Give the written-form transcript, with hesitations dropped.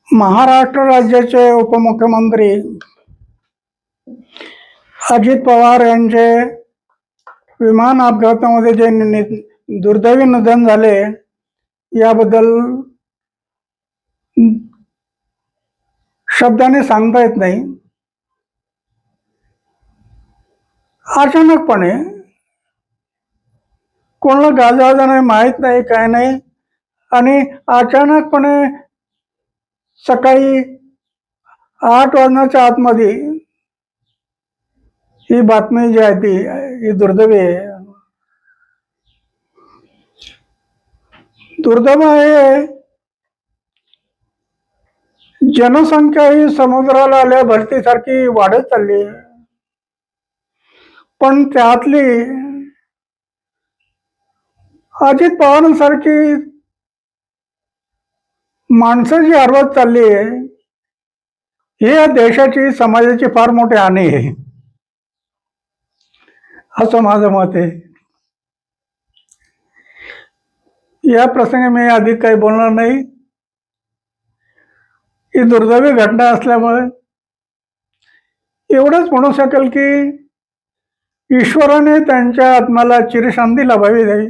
महाराष्ट्र राज्याचे उपमुख्यमंत्री अजित पवार यांचे विमान अपघातामध्ये जे दुर्दैवी निधन झाले याबद्दल शब्दाने सांगता येत नाही. अचानकपणे कोणाला गाजवाजा नाही, माहीत नाही, काय नाही, आणि अचानकपणे सकाळी 8 वाजण्याच्या आतमध्ये ही बातमी जी आहे ही दुर्दैवी आहे. दुर्दैव आहे. जनसंख्या ही समुद्राला आल्या भरतीसारखी वाढत चालली आहे, पण त्यातली अजित पवारांसारखी माणसं जी हरवत चालली आहे ही या देशाची, समाजाची फार मोठी हानी आहे, असं माझं मत आहे. या प्रसंगी मी अधिक काही बोलणार नाही. ही दुर्दैवी घटना असल्यामुळे एवढंच म्हणू शकेल की ईश्वराने त्यांच्या आत्म्याला चिरशांती लाभावी द्यावी.